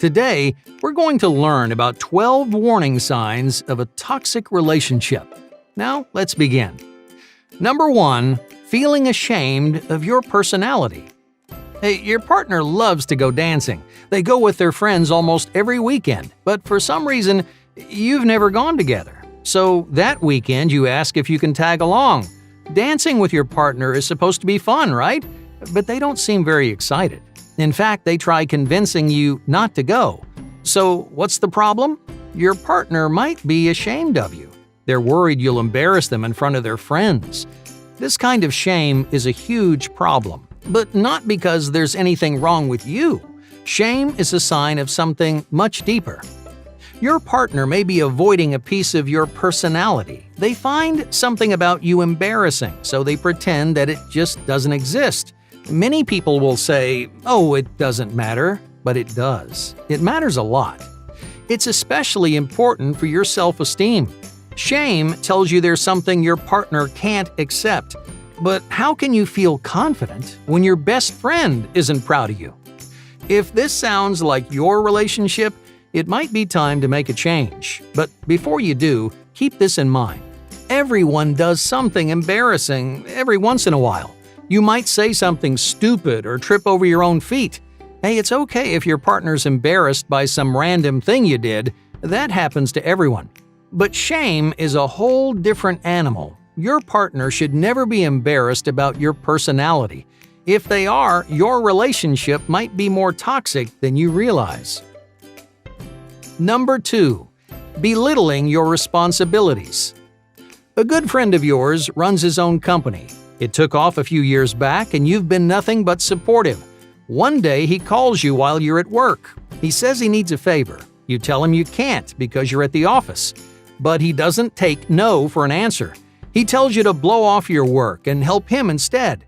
Today, we're going to learn about 12 warning signs of a toxic relationship. Now, let's begin. Number 1. Feeling ashamed of your personality. Hey, your partner loves to go dancing. They go with their friends almost every weekend, but for some reason, you've never gone together. So that weekend, you ask if you can tag along. Dancing with your partner is supposed to be fun, right? But they don't seem very excited. In fact, they try convincing you not to go. So, what's the problem? Your partner might be ashamed of you. They're worried you'll embarrass them in front of their friends. This kind of shame is a huge problem, but not because there's anything wrong with you. Shame is a sign of something much deeper. Your partner may be avoiding a piece of your personality. They find something about you embarrassing, so they pretend that it just doesn't exist. Many people will say, "Oh, it doesn't matter," but it does. It matters a lot. It's especially important for your self-esteem. Shame tells you there's something your partner can't accept. But how can you feel confident when your best friend isn't proud of you? If this sounds like your relationship, it might be time to make a change. But before you do, keep this in mind. Everyone does something embarrassing every once in a while. You might say something stupid or trip over your own feet. Hey, it's okay if your partner's embarrassed by some random thing you did. That happens to everyone. But shame is a whole different animal. Your partner should never be embarrassed about your personality. If they are, your relationship might be more toxic than you realize. Number 2. Belittling your responsibilities. A good friend of yours runs his own company. It took off a few years back and you've been nothing but supportive. One day he calls you while you're at work. He says he needs a favor. You tell him you can't because you're at the office. But he doesn't take no for an answer. He tells you to blow off your work and help him instead.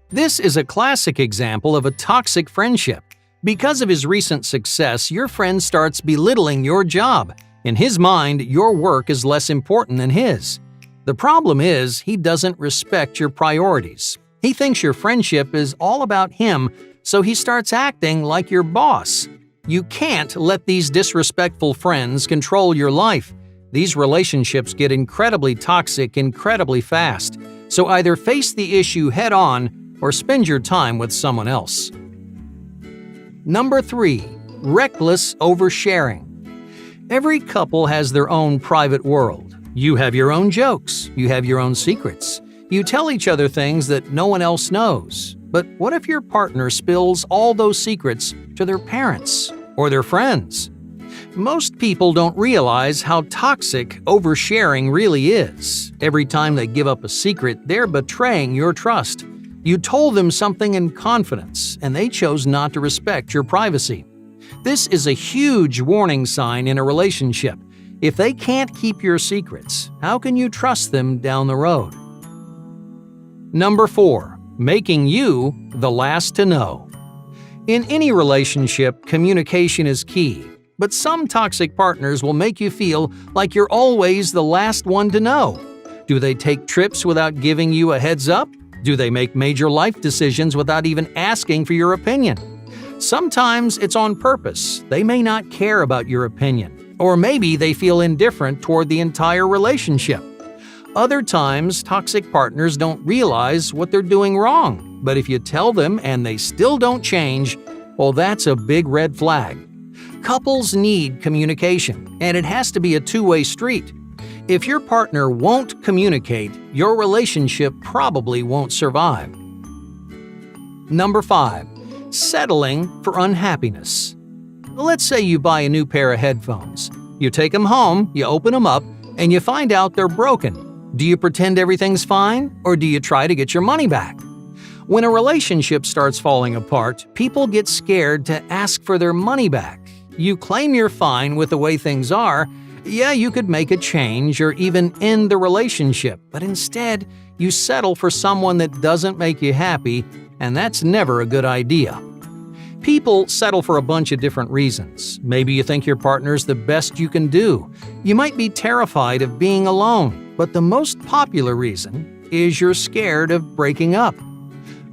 This is a classic example of a toxic friendship. Because of his recent success, your friend starts belittling your job. In his mind, your work is less important than his. The problem is, he doesn't respect your priorities. He thinks your friendship is all about him, so he starts acting like your boss. You can't let these disrespectful friends control your life. These relationships get incredibly toxic incredibly fast, so either face the issue head-on or spend your time with someone else. Number 3. Reckless oversharing. Every couple has their own private world. You have your own jokes. You have your own secrets. You tell each other things that no one else knows. But what if your partner spills all those secrets to their parents or their friends? Most people don't realize how toxic oversharing really is. Every time they give up a secret, they're betraying your trust. You told them something in confidence, and they chose not to respect your privacy. This is a huge warning sign in a relationship. If they can't keep your secrets, how can you trust them down the road? Number 4. Making you the last to know. In any relationship, communication is key. But some toxic partners will make you feel like you're always the last one to know. Do they take trips without giving you a heads up? Do they make major life decisions without even asking for your opinion? Sometimes it's on purpose. They may not care about your opinion. Or maybe they feel indifferent toward the entire relationship. Other times, toxic partners don't realize what they're doing wrong. But if you tell them and they still don't change, well, that's a big red flag. Couples need communication, and it has to be a two-way street. If your partner won't communicate, your relationship probably won't survive. Number 5. Settling for unhappiness. Let's say you buy a new pair of headphones. You take them home, you open them up, and you find out they're broken. Do you pretend everything's fine, or do you try to get your money back? When a relationship starts falling apart, people get scared to ask for their money back. You claim you're fine with the way things are. Yeah, you could make a change or even end the relationship, but instead, you settle for someone that doesn't make you happy, and that's never a good idea. People settle for a bunch of different reasons. Maybe you think your partner's the best you can do. You might be terrified of being alone, but the most popular reason is you're scared of breaking up.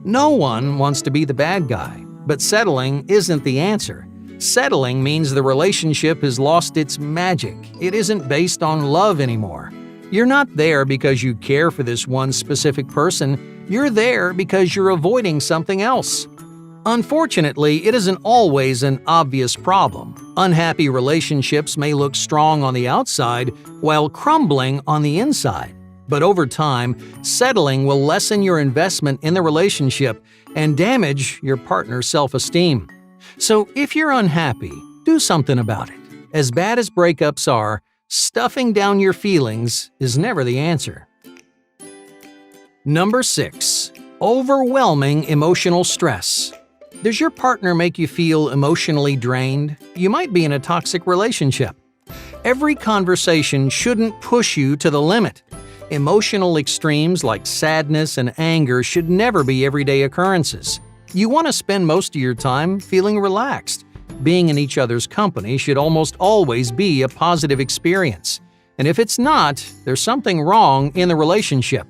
No one wants to be the bad guy, but settling isn't the answer. Settling means the relationship has lost its magic. It isn't based on love anymore. You're not there because you care for this one specific person. You're there because you're avoiding something else. Unfortunately, it isn't always an obvious problem. Unhappy relationships may look strong on the outside while crumbling on the inside. But over time, settling will lessen your investment in the relationship and damage your partner's self-esteem. So if you're unhappy, do something about it. As bad as breakups are, stuffing down your feelings is never the answer. Number 6. Overwhelming emotional stress. Does your partner make you feel emotionally drained? You might be in a toxic relationship. Every conversation shouldn't push you to the limit. Emotional extremes like sadness and anger should never be everyday occurrences. You want to spend most of your time feeling relaxed. Being in each other's company should almost always be a positive experience. And if it's not, there's something wrong in the relationship.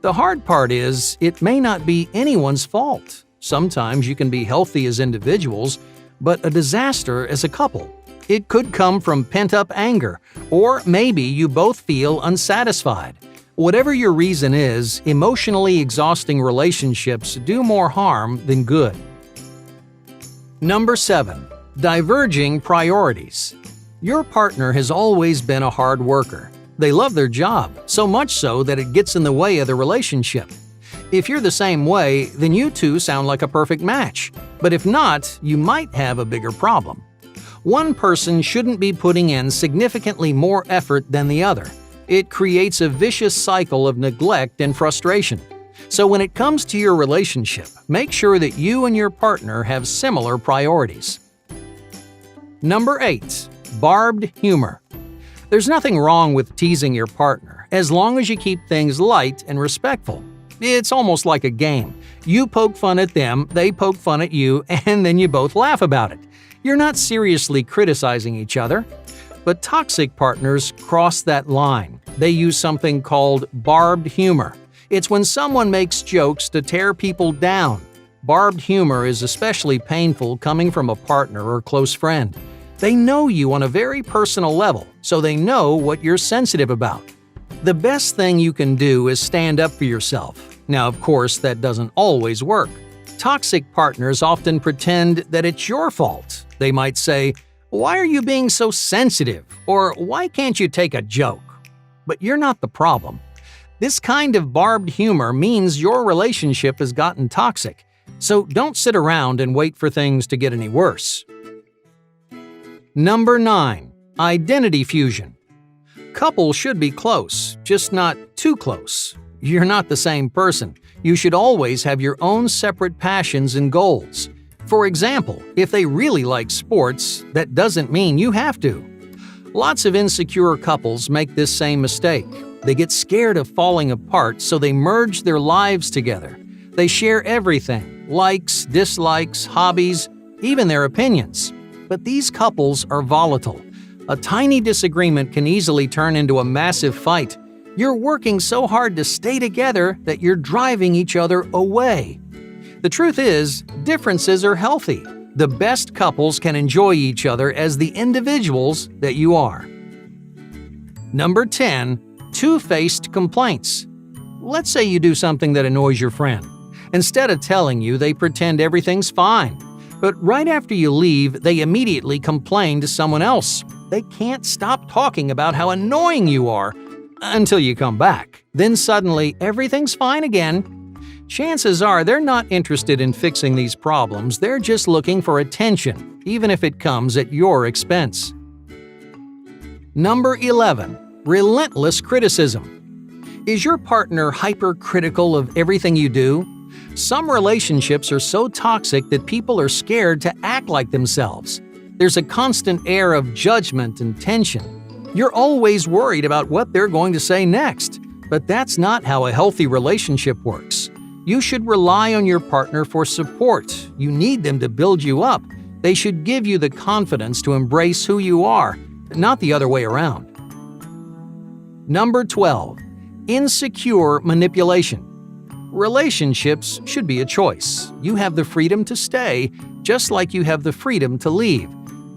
The hard part is, it may not be anyone's fault. Sometimes you can be healthy as individuals, but a disaster as a couple. It could come from pent-up anger, or maybe you both feel unsatisfied. Whatever your reason is, emotionally exhausting relationships do more harm than good. Number 7. Diverging priorities. Your partner has always been a hard worker. They love their job, so much so that it gets in the way of the relationship. If you're the same way, then you two sound like a perfect match. But if not, you might have a bigger problem. One person shouldn't be putting in significantly more effort than the other. It creates a vicious cycle of neglect and frustration. So when it comes to your relationship, make sure that you and your partner have similar priorities. Number 8. Barbed humor. There's nothing wrong with teasing your partner, as long as you keep things light and respectful. It's almost like a game. You poke fun at them, they poke fun at you, and then you both laugh about it. You're not seriously criticizing each other. But toxic partners cross that line. They use something called barbed humor. It's when someone makes jokes to tear people down. Barbed humor is especially painful coming from a partner or close friend. They know you on a very personal level, so they know what you're sensitive about. The best thing you can do is stand up for yourself. Now, of course, that doesn't always work. Toxic partners often pretend that it's your fault. They might say, "Why are you being so sensitive?" or "Why can't you take a joke?" But you're not the problem. This kind of barbed humor means your relationship has gotten toxic, so don't sit around and wait for things to get any worse. Number 9. Identity fusion. Couples should be close, just not too close. You're not the same person. You should always have your own separate passions and goals. For example, if they really like sports, that doesn't mean you have to. Lots of insecure couples make this same mistake. They get scared of falling apart, so they merge their lives together. They share everything: likes, dislikes, hobbies, even their opinions. But these couples are volatile. A tiny disagreement can easily turn into a massive fight. You're working so hard to stay together that you're driving each other away. The truth is, differences are healthy. The best couples can enjoy each other as the individuals that you are. Number 10. Two-faced complaints. Let's say you do something that annoys your friend. Instead of telling you, they pretend everything's fine. But right after you leave, they immediately complain to someone else. They can't stop talking about how annoying you are until you come back. Then suddenly, everything's fine again. Chances are they're not interested in fixing these problems. They're just looking for attention, even if it comes at your expense. Number 11. Relentless criticism. Is your partner hypercritical of everything you do? Some relationships are so toxic that people are scared to act like themselves. There's a constant air of judgment and tension. You're always worried about what they're going to say next. But that's not how a healthy relationship works. You should rely on your partner for support. You need them to build you up. They should give you the confidence to embrace who you are, not the other way around. Number 12. Insecure manipulation. Relationships should be a choice. You have the freedom to stay, just like you have the freedom to leave.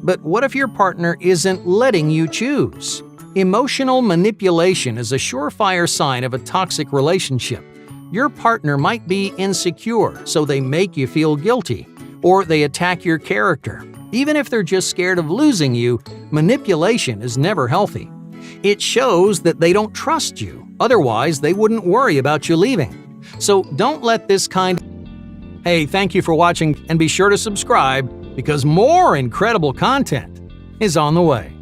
But what if your partner isn't letting you choose? Emotional manipulation is a surefire sign of a toxic relationship. Your partner might be insecure, so they make you feel guilty, or they attack your character. Even if they're just scared of losing you, manipulation is never healthy. It shows that they don't trust you, otherwise they wouldn't worry about you leaving. So don't let this kind. Hey, thank you for watching, and be sure to subscribe because more incredible content is on the way.